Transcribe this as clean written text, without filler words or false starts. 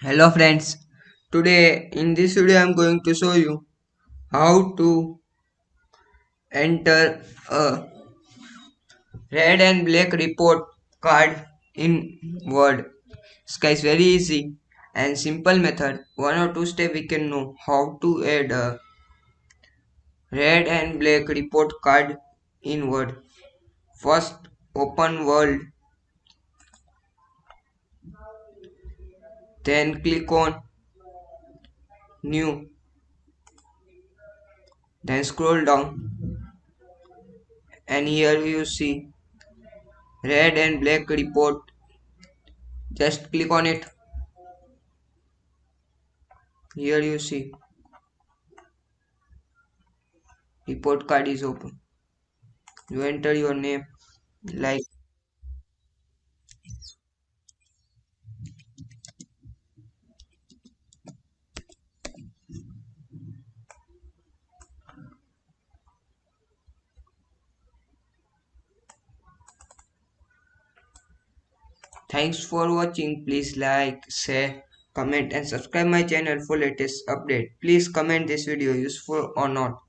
Hello friends, today in this video I am going to show you how to enter a red and black report card in Word. This guy is very easy and simple method. One or two step we can know how to add a red and black report card in Word. First open Word, then click on new, then scroll down and here you see red and black report. Just click on it. Here you see report card is open. You enter your name like thanks for watching. Please like, share, comment and subscribe my channel for latest update. Please comment this video useful or not.